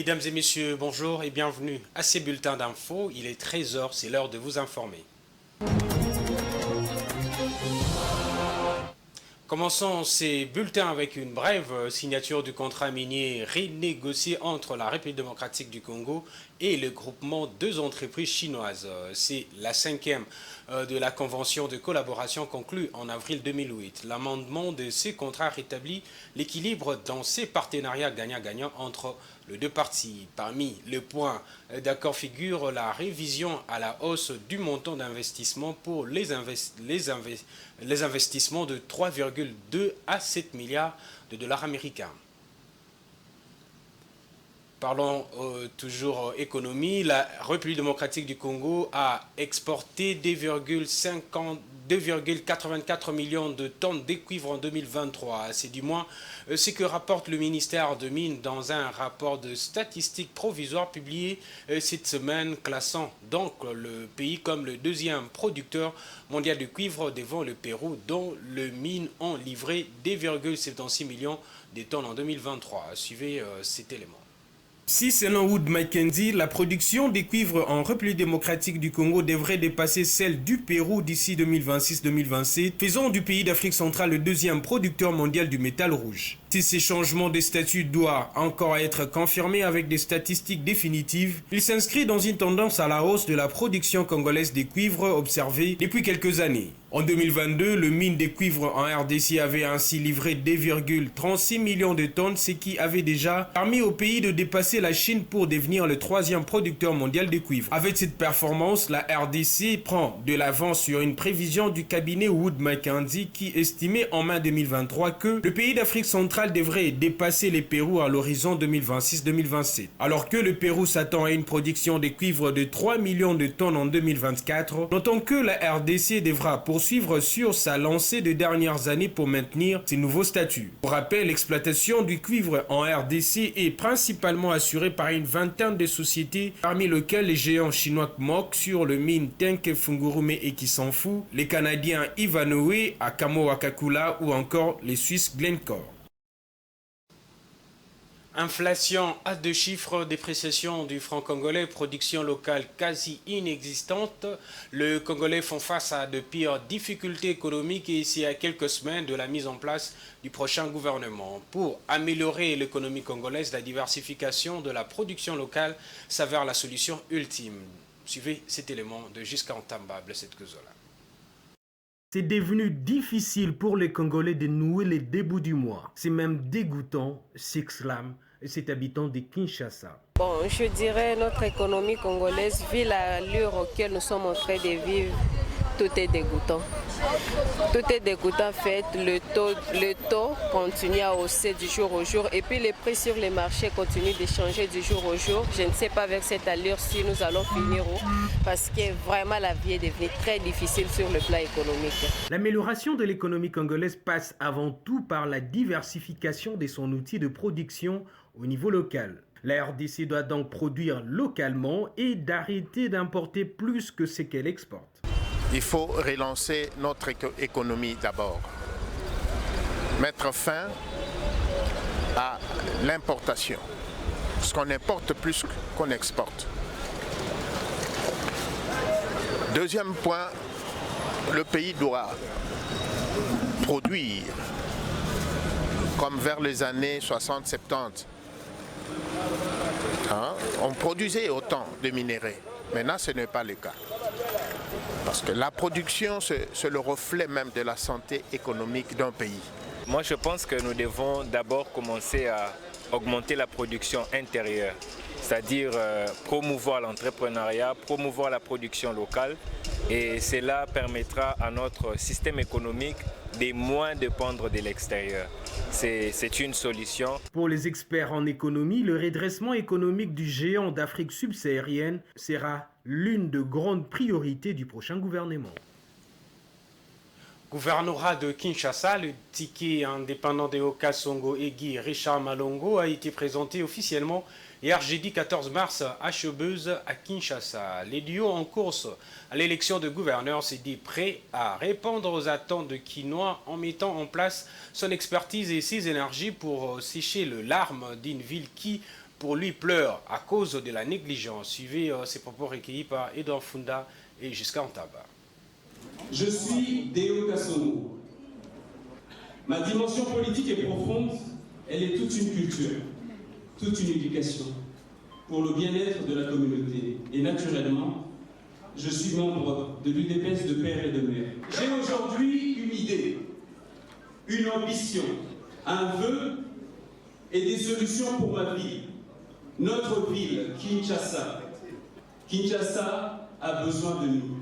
Mesdames et messieurs, bonjour et bienvenue à ces bulletins d'infos. Il est 13 h, c'est l'heure de vous informer. Commençons ces bulletins avec une brève signature du contrat minier renégocié entre la République démocratique du Congo et le groupement deux entreprises chinoises. C'est la cinquième de la convention de collaboration conclue en avril 2008. L'amendement de ces contrats rétablit l'équilibre dans ces partenariats gagnant-gagnant entre les deux parties. Parmi les points d'accord figure la révision à la hausse du montant d'investissement pour les investissements de 3,2 à 7 milliards de dollars américains. Parlons toujours économie. La République démocratique du Congo a exporté 2,84 millions de tonnes de cuivre en 2023. C'est du moins ce que rapporte le ministère de Mines dans un rapport de statistiques provisoires publié cette semaine, classant donc le pays comme le deuxième producteur mondial de cuivre devant le Pérou, dont les mines ont livré 2,76 millions de tonnes en 2023. Suivez cet élément. Si selon Wood Mackenzie, la production des cuivres en République démocratique du Congo devrait dépasser celle du Pérou d'ici 2026-2027, faisant du pays d'Afrique centrale le deuxième producteur mondial du métal rouge. Si ces changements de statut doivent encore être confirmés avec des statistiques définitives, il s'inscrit dans une tendance à la hausse de la production congolaise des cuivres observée depuis quelques années. En 2022, le mine des cuivres en RDC avait ainsi livré 2,36 millions de tonnes, ce qui avait déjà permis au pays de dépasser la Chine pour devenir le troisième producteur mondial de cuivre. Avec cette performance, la RDC prend de l'avance sur une prévision du cabinet Wood Mackenzie qui estimait en mai 2023 que le pays d'Afrique centrale devrait dépasser le Pérou à l'horizon 2026-2027. Alors que le Pérou s'attend à une production de cuivre de 3 millions de tonnes en 2024, notons que la RDC devra poursuivre sur sa lancée de dernières années pour maintenir ses nouveaux statuts. Pour rappel, l'exploitation du cuivre en RDC est principalement assurée par une vingtaine de sociétés, parmi lesquelles les géants chinois Kmok sur le mine Tenke Fungurume et Kisanfu, les Canadiens Ivanhoe, Akamo Wakakula ou encore les Suisses Glencore. Inflation à deux chiffres, dépréciation du franc congolais, production locale quasi inexistante. Le Congolais font face à de pires difficultés économiques et ici à quelques semaines de la mise en place du prochain gouvernement. Pour améliorer l'économie congolaise, la diversification de la production locale s'avère la solution ultime. Suivez cet élément de Giscard Ntamba, Blessed Kuzola. C'est devenu difficile pour les Congolais de nouer les débuts du mois. C'est même dégoûtant, s'exclame cet habitant de Kinshasa. Bon, je dirais notre économie congolaise, vu l'allure auquel nous sommes en train de vivre, tout est dégoûtant. Tout est dégoûtant, fait, le taux continue à hausser du jour au jour et puis les prix sur les marchés continuent de changer du jour au jour. Je ne sais pas avec cette allure si nous allons finir où, parce que vraiment la vie est devenue très difficile sur le plan économique. L'amélioration de l'économie congolaise passe avant tout par la diversification de son outil de production au niveau local. La RDC doit donc produire localement et d'arrêter d'importer plus que ce qu'elle exporte. Il faut relancer notre économie d'abord. Mettre fin à l'importation. Parce qu'on importe plus qu'on exporte. Deuxième point, le pays doit produire comme vers les années 60-70. On produisait autant de minéraux. Maintenant, ce n'est pas le cas. Parce que la production, c'est le reflet même de la santé économique d'un pays. Moi, je pense que nous devons d'abord commencer à augmenter la production intérieure, c'est-à-dire promouvoir l'entrepreneuriat, promouvoir la production locale, et cela permettra à notre système économique de moins dépendre de l'extérieur. C'est une solution. Pour les experts en économie, le redressement économique du géant d'Afrique subsaharienne sera l'une des grandes priorités du prochain gouvernement. Gouvernorat de Kinshasa, le ticket indépendant de Okasongo Egui Richard Malongo a été présenté officiellement hier jeudi 14 mars à Chobeuse à Kinshasa. Les duos en course à l'élection de gouverneur s'est dit prêt à répondre aux attentes de Kinois en mettant en place son expertise et ses énergies pour sécher le larme d'une ville qui pour lui pleure à cause de la négligence. Suivez ces propos recueillis par Edouard Funda et Giscard Ntaba. Je suis Déo Kasongo. Ma dimension politique est profonde, elle est toute une culture, toute une éducation, pour le bien-être de la communauté. Et naturellement, je suis membre de l'UDPS de père et de mère. J'ai aujourd'hui une idée, une ambition, un vœu et des solutions pour ma ville. Notre ville, Kinshasa. Kinshasa a besoin de nous.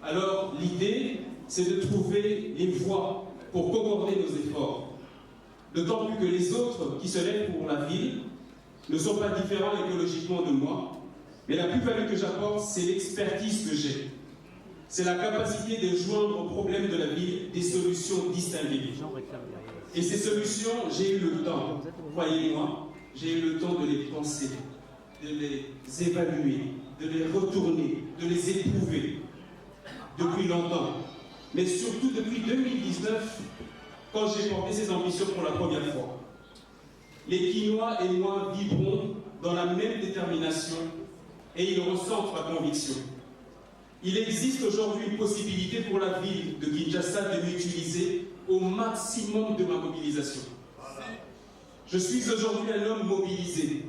Alors l'idée, c'est de trouver les voies pour concorder nos efforts. D'autant plus que les autres qui se lèvent pour la ville ne sont pas différents écologiquement de moi, mais la plus-value que j'apporte, c'est l'expertise que j'ai. C'est la capacité de joindre aux problèmes de la ville des solutions distinguées. Et ces solutions, j'ai eu le temps, croyez-moi, j'ai eu le temps de les penser, de les évaluer, de les retourner, de les éprouver depuis longtemps. Mais surtout depuis 2019, quand j'ai porté ces ambitions pour la première fois. Les Quinois et moi vibrons dans la même détermination et ils ressentent ma conviction. Il existe aujourd'hui une possibilité pour la ville de Kinshasa de m'utiliser au maximum de ma mobilisation. Je suis aujourd'hui un homme mobilisé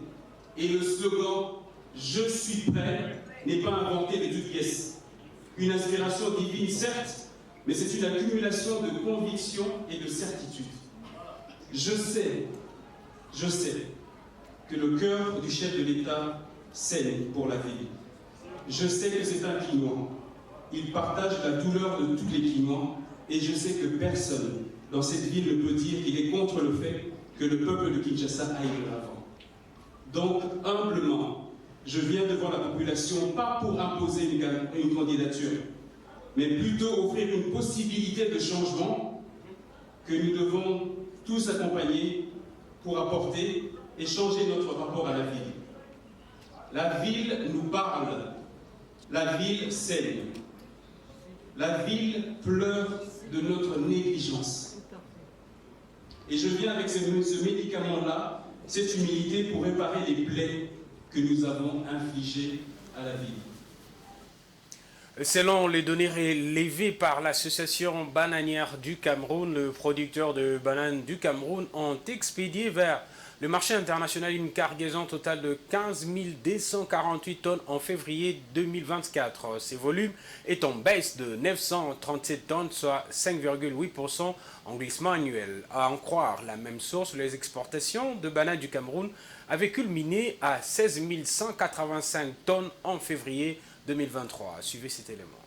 et le slogan « Je suis prêt » n'est pas inventé de toutes pièces. Une inspiration divine, certes, mais c'est une accumulation de convictions et de certitudes. Je sais que le cœur du chef de l'État saigne pour la ville. Je sais que c'est un Quinois. Il partage la douleur de tous les Quinois et je sais que personne dans cette ville ne peut dire qu'il est contre le fait que le peuple de Kinshasa aille de l'avant. Donc, humblement, je viens devant la population, pas pour imposer une candidature, mais plutôt offrir une possibilité de changement que nous devons tous accompagner pour apporter et changer notre rapport à la ville. La ville nous parle, la ville saigne, la ville pleure de notre négligence. Et je viens avec ce médicament-là, cette humilité pour réparer les plaies que nous avons infligées à la ville. Selon les données relevées par l'association bananière du Cameroun, les producteurs de bananes du Cameroun ont expédié vers le marché international une cargaison totale de 15 248 tonnes en février 2024. Ces volumes est en baisse de 937 tonnes, soit 5,8% en glissement annuel. À en croire la même source, les exportations de bananes du Cameroun avaient culminé à 16 185 tonnes en février 2023. Suivez cet élément.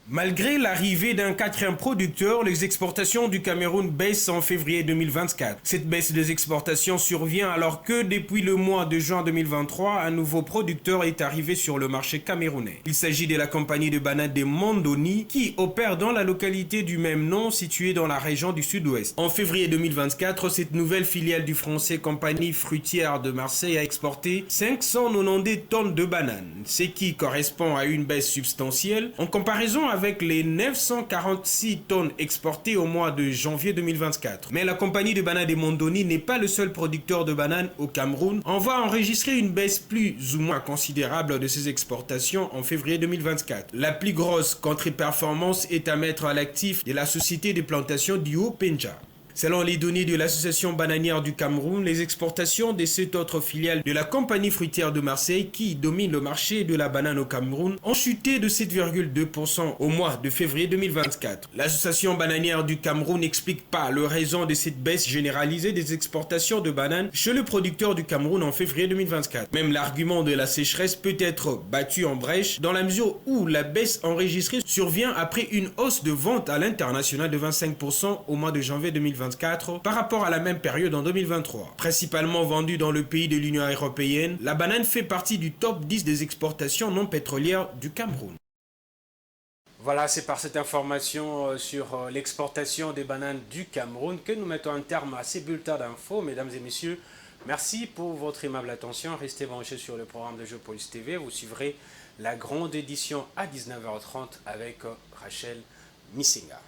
Malgré l'arrivée d'un quatrième producteur, les exportations du Cameroun baissent en février 2024. Cette baisse des exportations survient alors que depuis le mois de juin 2023, un nouveau producteur est arrivé sur le marché camerounais. Il s'agit de la compagnie de bananes de Mondoni qui opère dans la localité du même nom située dans la région du sud-ouest. En février 2024, cette nouvelle filiale du français compagnie fruitière de Marseille a exporté 590 tonnes de bananes, ce qui correspond à une baisse substantielle en comparaison avec les 946 tonnes exportées au mois de janvier 2024. Mais la compagnie de bananes de Mondoni n'est pas le seul producteur de bananes au Cameroun. On va enregistrer une baisse plus ou moins considérable de ses exportations en février 2024. La plus grosse contre-performance est à mettre à l'actif de la société de plantation du Haut-Penja. Selon les données de l'association bananière du Cameroun, les exportations de cette autre filiale de la compagnie fruitière de Marseille qui domine le marché de la banane au Cameroun ont chuté de 7,2% au mois de février 2024. L'association bananière du Cameroun n'explique pas le raison de cette baisse généralisée des exportations de bananes chez le producteur du Cameroun en février 2024. Même l'argument de la sécheresse peut être battu en brèche dans la mesure où la baisse enregistrée survient après une hausse de vente à l'international de 25% au mois de janvier 2024 par rapport à la même période en 2023. Principalement vendue dans le pays de l'Union européenne, la banane fait partie du top 10 des exportations non pétrolières du Cameroun. Voilà, c'est par cette information sur l'exportation des bananes du Cameroun que nous mettons un terme à ces bulletins d'infos. Mesdames et messieurs, merci pour votre aimable attention. Restez branchés sur le programme de Geopolis TV. Vous suivrez la grande édition à 19h30 avec Rachel Missinga.